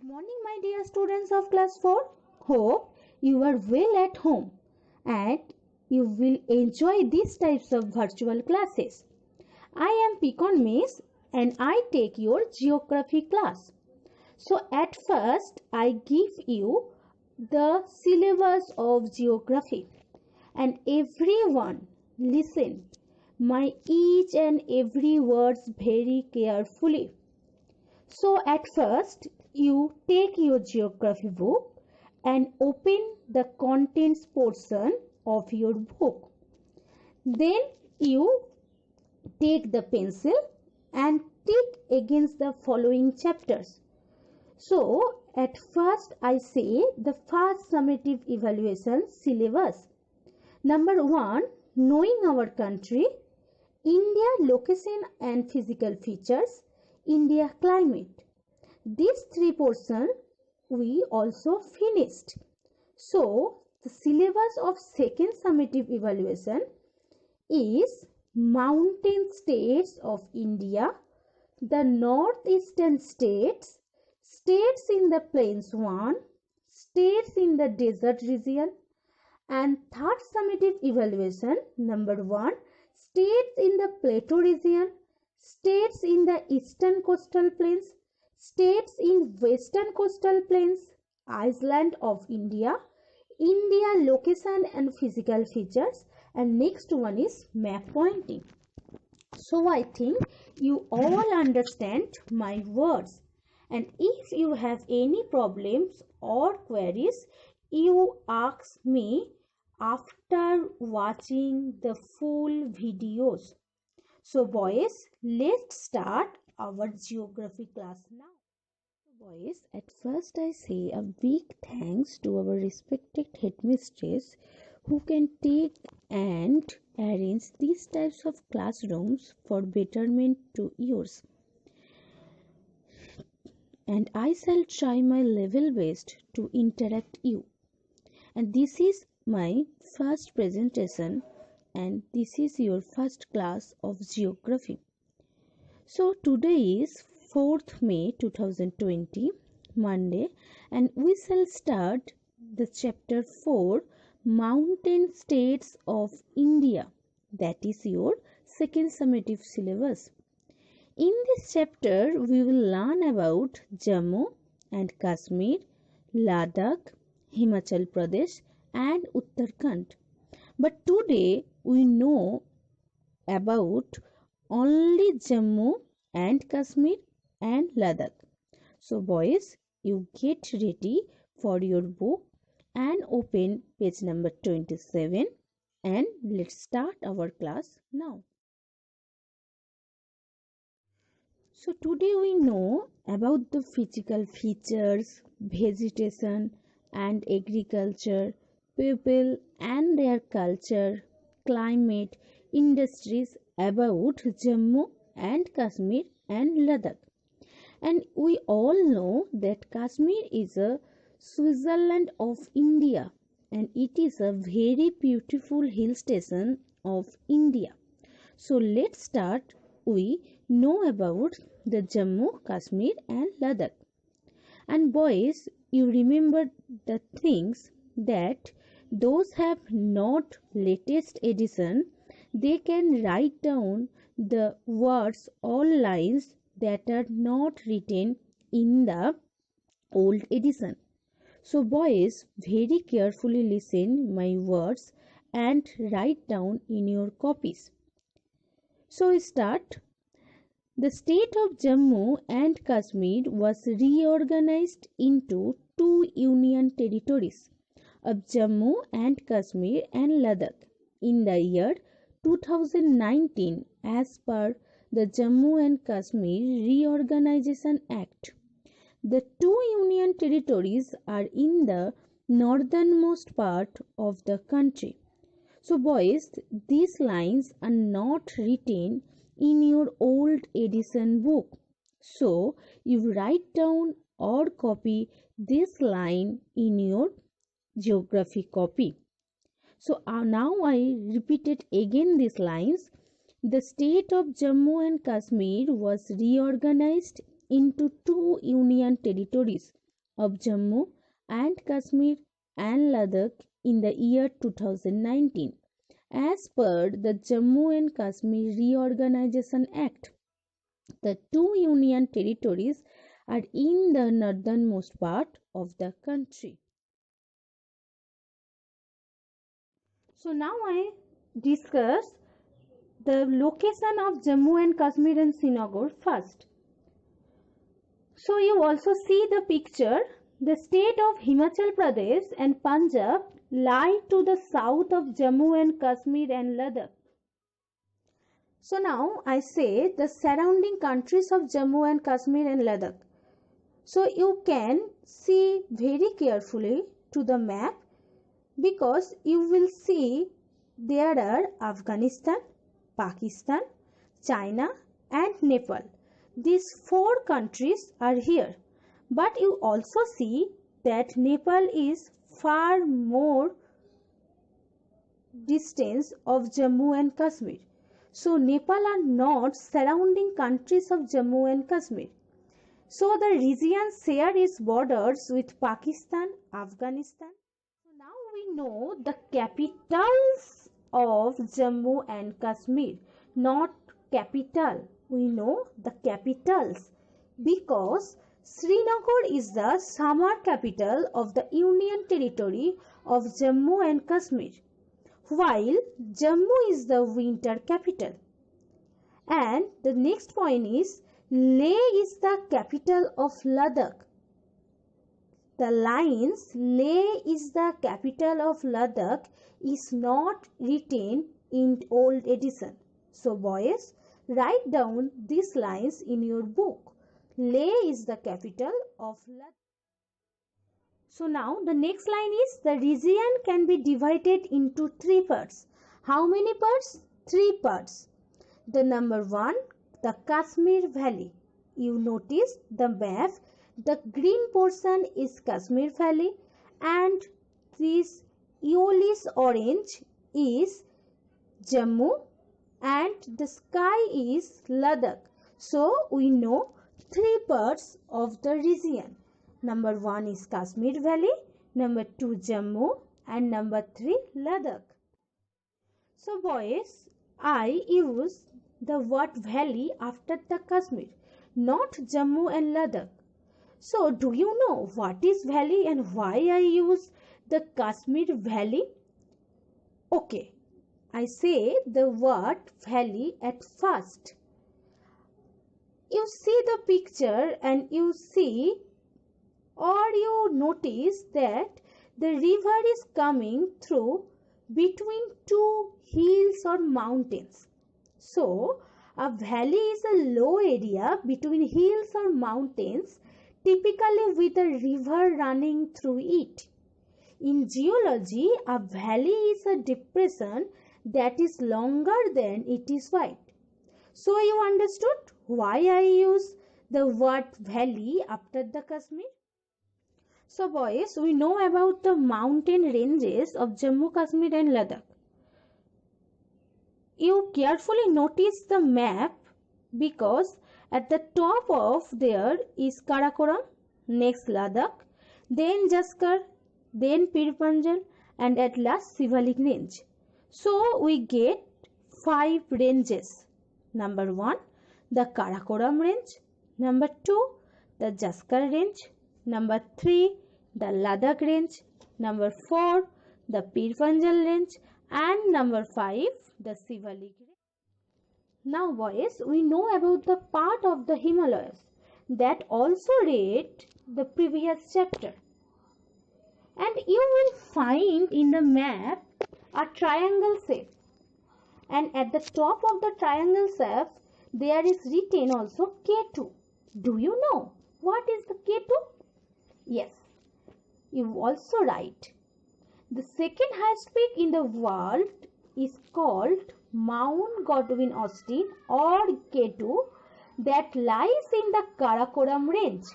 Good morning, my dear students of class 4. Hope you are well at home and you will enjoy these types of virtual classes. I am Picon Miss and I take your geography class. So at first I give you the syllabus of geography and everyone listen my each and every words very carefully. So at first you take your geography book and open the contents portion of your book. Then you take the pencil and tick against the following chapters. So at first I say the first summative evaluation syllabus. Number 1, knowing our country, India location and physical features, India climate. These three portions we also finished. So the syllabus of second summative evaluation is mountain states of India, the northeastern states, states in the plains 1, states in the desert region, and third summative evaluation number 1, states in the plateau region, states in the eastern coastal plains, states in western coastal plains, island of India, India location and physical features, and next one is map pointing. So I think you all understand my words, and if you have any problems or queries, you ask me after watching the full videos. So boys, let's start our geography class now. Boys, at first I say a big thanks to our respected headmistress who can take and arrange these types of classrooms for betterment to yours. And I shall try my level best to interact you. And this is my first presentation and this is your first class of geography. So today is 4th May 2020, Monday, and we shall start the chapter 4, Mountain States of India. That is your second summative syllabus. In this chapter, we will learn about Jammu and Kashmir, Ladakh, Himachal Pradesh and Uttarakhand. But today we know about only Jammu and Kashmir and Ladakh. So boys, you get ready for your book and open page number 27 and let's start our class now. So today we know about the physical features, vegetation and agriculture, people and their culture, climate, industries about Jammu and Kashmir and Ladakh. And we all know that Kashmir is a Switzerland of India and it is a very beautiful hill station of India. So let's start. We know about the Jammu, Kashmir and Ladakh. And boys, you remember the things that those have not latest edition, they can write down the words or lines that are not written in the old edition. So boys, very carefully listen my words and write down in your copies. So we start. The state of Jammu and Kashmir was reorganized into two union territories of Jammu and Kashmir and Ladakh in the year 2019 as per the Jammu and Kashmir Reorganization Act. The two union territories are in the northernmost part of the country. So boys, these lines are not written in your old edition book. So you write down or copy this line in your geography copy. So now I repeated again these lines. The state of Jammu and Kashmir was reorganized into two union territories of Jammu and Kashmir and Ladakh in the year 2019 as per the Jammu and Kashmir Reorganization Act. The two union territories are in the northernmost part of the country. So now I discuss the location of Jammu and Kashmir and Srinagar first. So you also see the picture. The state of Himachal Pradesh and Punjab lie to the south of Jammu and Kashmir and Ladakh. So now I say the surrounding countries of Jammu and Kashmir and Ladakh. So you can see very carefully to the map because you will see there are Afghanistan, Pakistan, China and Nepal. These four countries are here, but you also see that Nepal is far more distance of Jammu and Kashmir. So Nepal are not surrounding countries of Jammu and Kashmir. So the region share its borders with Pakistan, Afghanistan. So now we know the capitals of Jammu and Kashmir, not capital. We know the capitals because Srinagar is the summer capital of the Union Territory of Jammu and Kashmir, while Jammu is the winter capital. And the next point is Leh is the capital of Ladakh. The lines Leh is the capital of Ladakh is not written in old edition. So boys, write down these lines in your book. Leh is the capital of Ladakh. So now the next line is the region can be divided into three parts. How many parts? Three parts. The number one, the Kashmir Valley. You notice the map. The green portion is Kashmir Valley and this yellowish orange is Jammu and the sky is Ladakh. So we know three parts of the region. Number one is Kashmir Valley, number two Jammu and number three Ladakh. So boys, I use the word valley after the Kashmir, not Jammu and Ladakh. So do you know what is valley and why I use the Kashmir Valley? Okay, I say the word valley at first. You see the picture and you see or you notice that the river is coming through between two hills or mountains. So, a valley is a low area between hills or mountains, typically with a river running through it. In geology, a valley is a depression that is longer than it is wide. So, you understood why I use the word valley after the Kashmir? So boys, we know about the mountain ranges of Jammu, Kashmir and Ladakh. You carefully notice the map because at the top of there is Karakoram, next Ladakh, then Jaskar, then Pir Panjal and at last Sivalik range. So we get 5 ranges. Number 1, the Karakoram range. Number 2, the Jaskar range. Number 3, the Ladakh range. Number 4, the Pir Panjal range. And number 5, the Sivalik range. Now boys, we know about the part of the Himalayas that also read the previous chapter. And you will find in the map a triangle shape. And at the top of the triangle shape, there is written also K2. Do you know what is the K2? Yes, you also write. The second highest peak in the world is called Mount Godwin Austen or K2 that lies in the Karakoram range.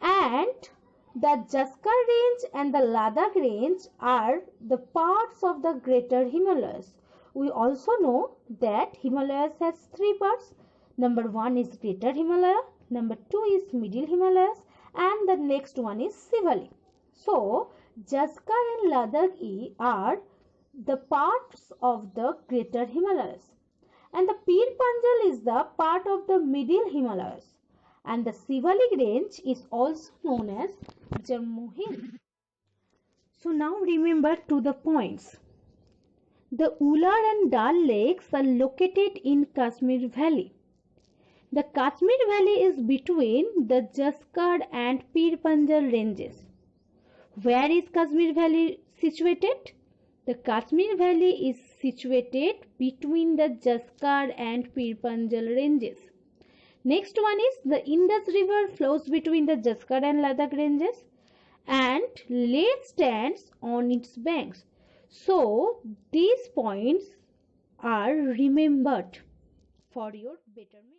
And the Jaskar range and the Ladakh range are the parts of the Greater Himalayas. We also know that Himalayas has 3 parts. Number 1 is Greater Himalaya, number 2 is Middle Himalayas and the next one is Sivali. So Jaskar and Ladakh are the parts of the Greater Himalayas, and the Pir Panjal is the part of the Middle Himalayas, and the Sivalik range is also known as Jammu Hill. So now remember to the points. The Ular and Dal lakes are located in Kashmir Valley. The Kashmir Valley is between the Jaskar and Pir Panjal ranges. Where is Kashmir Valley situated? The Kashmir Valley is situated between the Jaskar and Pir Panjal ranges. Next one is the Indus River flows between the Jaskar and Ladakh ranges, and Leh stands on its banks. So these points are remembered for your betterment.